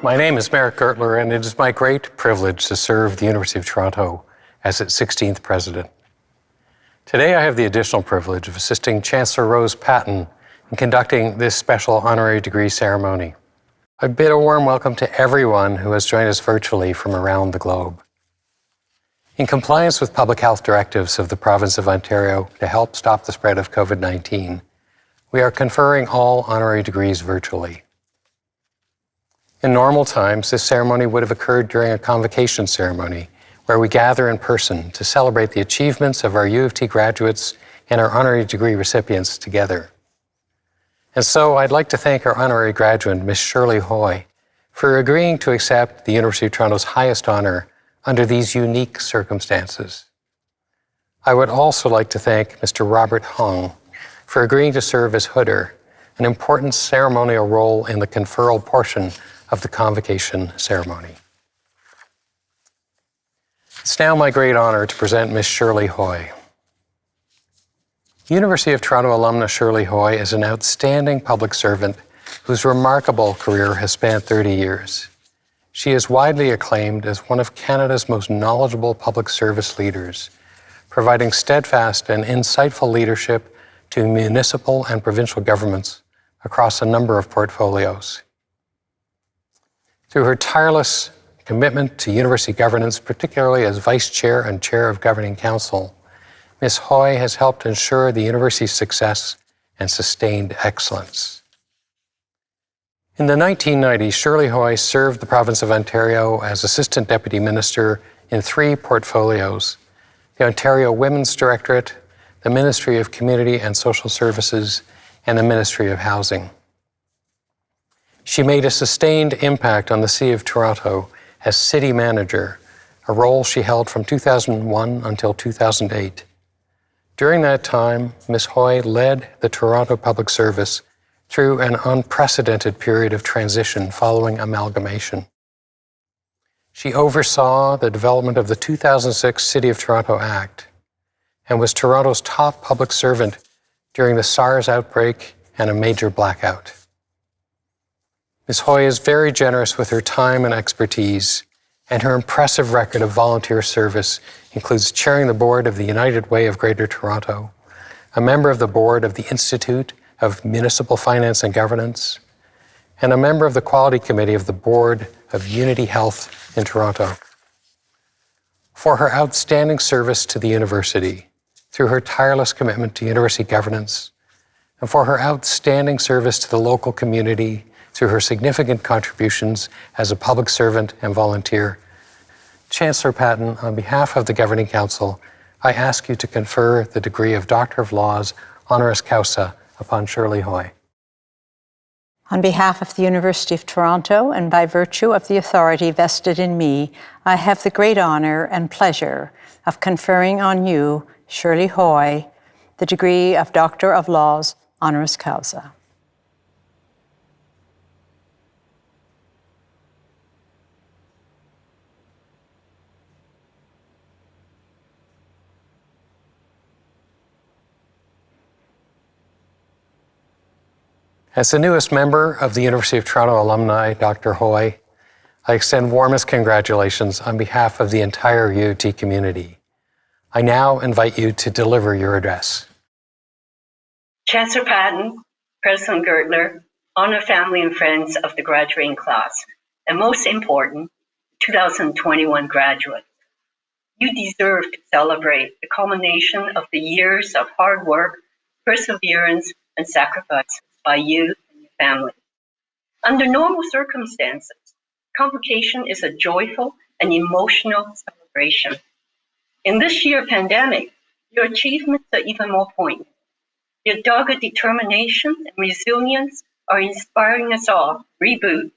My name is Merrick Gertler, and it is my great privilege to serve the University of Toronto as its 16th president. Today, I have the additional privilege of assisting Chancellor Rose Patten in conducting this special honorary degree ceremony. I bid a warm welcome to everyone who has joined us virtually from around the globe. In compliance with public health directives of the province of Ontario to help stop the spread of COVID-19, we are conferring all honorary degrees virtually. In normal times, this ceremony would have occurred during a convocation ceremony where we gather in person to celebrate the achievements of our U of T graduates and our honorary degree recipients together. And so I'd like to thank our honorary graduate, Ms. Shirley Hoy, for agreeing to accept the University of Toronto's highest honor under these unique circumstances. I would also like to thank Mr. Robert Hung for agreeing to serve as hooder, an important ceremonial role in the conferral portion of the convocation ceremony. It's now my great honor to present Ms. Shirley Hoy. University of Toronto alumna Shirley Hoy is an outstanding public servant whose remarkable career has spanned 30 years. She is widely acclaimed as one of Canada's most knowledgeable public service leaders, providing steadfast and insightful leadership to municipal and provincial governments across a number of portfolios. Through her tireless commitment to university governance, particularly as Vice Chair and Chair of Governing Council, Ms. Hoy has helped ensure the university's success and sustained excellence. In the 1990s, Shirley Hoy served the province of Ontario as Assistant Deputy Minister in 3 portfolios: the Ontario Women's Directorate, the Ministry of Community and Social Services, and the Ministry of Housing. She made a sustained impact on the City of Toronto as City Manager, a role she held from 2001 until 2008. During that time, Ms. Hoy led the Toronto Public Service through an unprecedented period of transition following amalgamation. She oversaw the development of the 2006 City of Toronto Act and was Toronto's top public servant during the SARS outbreak and a major blackout. Ms. Hoy is very generous with her time and expertise, and her impressive record of volunteer service includes chairing the board of the United Way of Greater Toronto, a member of the board of the Institute of Municipal Finance and Governance, and a member of the Quality Committee of the Board of Unity Health in Toronto. For her outstanding service to the university, through her tireless commitment to university governance, and for her outstanding service to the local community through her significant contributions as a public servant and volunteer, Chancellor Patten, on behalf of the Governing Council, I ask you to confer the degree of Doctor of Laws honoris causa upon Shirley Hoy. On behalf of the University of Toronto and by virtue of the authority vested in me, I have the great honor and pleasure of conferring on you, Shirley Hoy, the degree of Doctor of Laws honoris causa. As the newest member of the University of Toronto alumni, Dr. Hoy, I extend warmest congratulations on behalf of the entire U of T community. I now invite you to deliver your address. Chancellor Patten, President Gertler, honored family and friends of the graduating class, and most important, 2021 graduates. You deserve to celebrate the culmination of the years of hard work, perseverance, and sacrifice by you and your family. Under normal circumstances, convocation is a joyful and emotional celebration. In this year's pandemic, your achievements are even more poignant. Your dogged determination and resilience are inspiring us all to reboot,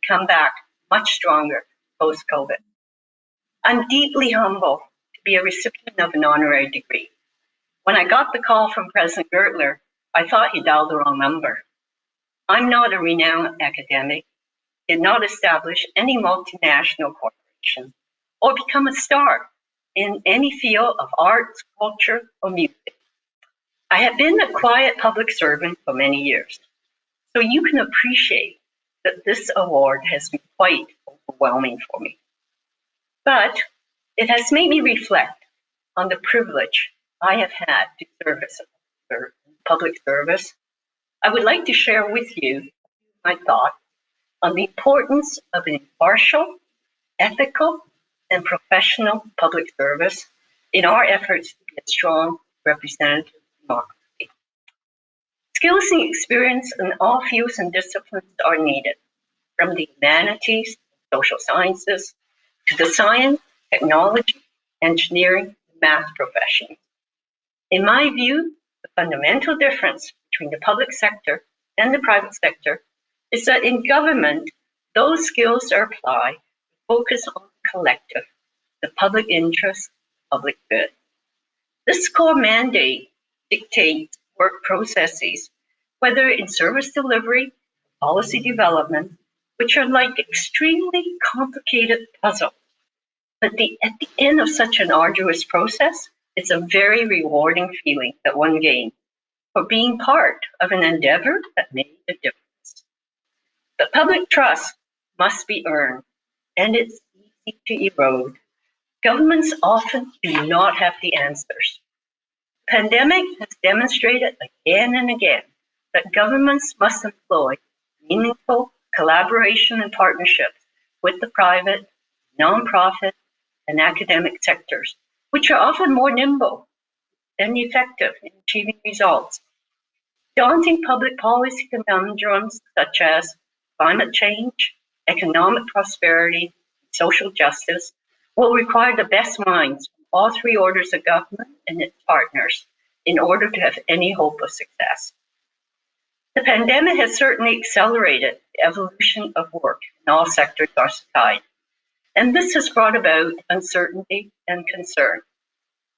come back much stronger post-COVID. I'm deeply humbled to be a recipient of an honorary degree. When I got the call from President Gertler, I thought he dialed the wrong number. I'm not a renowned academic, did not establish any multinational corporation, or become a star in any field of arts, culture, or music. I have been a quiet public servant for many years, so you can appreciate that this award has been quite overwhelming for me. But it has made me reflect on the privilege I have had to serve as a public service. I would like to share with you my thoughts on the importance of an impartial, ethical, and professional public service in our efforts to be a strong representative democracy. Skills and experience in all fields and disciplines are needed, from the humanities, social sciences, to the science, technology, engineering, and math professions. In my view, the fundamental difference between the public sector and the private sector is that in government, those skills are applied to focus on the collective, the public interest, public good. This core mandate dictates work processes, whether in service delivery, policy development, which are like extremely complicated puzzles. But at the end of such an arduous process, it's a very rewarding feeling that one gains for being part of an endeavor that made a difference. But public trust must be earned, and it's easy to erode. Governments often do not have the answers. The pandemic has demonstrated again and again that governments must employ meaningful collaboration and partnerships with the private, nonprofit, and academic sectors, which are often more nimble and effective in achieving results. Daunting public policy conundrums such as climate change, economic prosperity, and social justice will require the best minds from all three orders of government and its partners in order to have any hope of success. The pandemic has certainly accelerated the evolution of work in all sectors of our society, and this has brought about uncertainty and concern.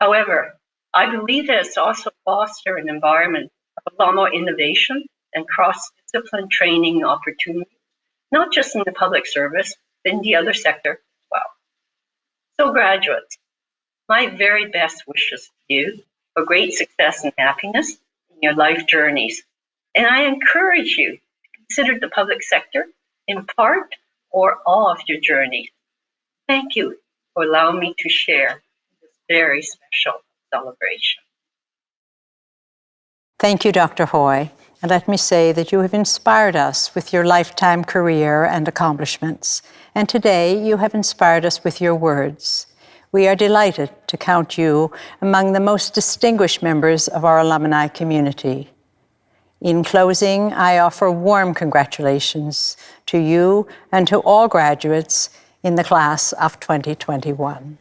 However, I believe that it's also fostered an environment of a lot more innovation and cross-discipline training opportunities, not just in the public service, but in the other sector as well. So graduates, my very best wishes to you for great success and happiness in your life journeys. And I encourage you to consider the public sector in part or all of your journeys. Thank you for allowing me to share this very special celebration. Thank you, Dr. Hoy. And let me say that you have inspired us with your lifetime career and accomplishments. And today you have inspired us with your words. We are delighted to count you among the most distinguished members of our alumni community. In closing, I offer warm congratulations to you and to all graduates in the class of 2021.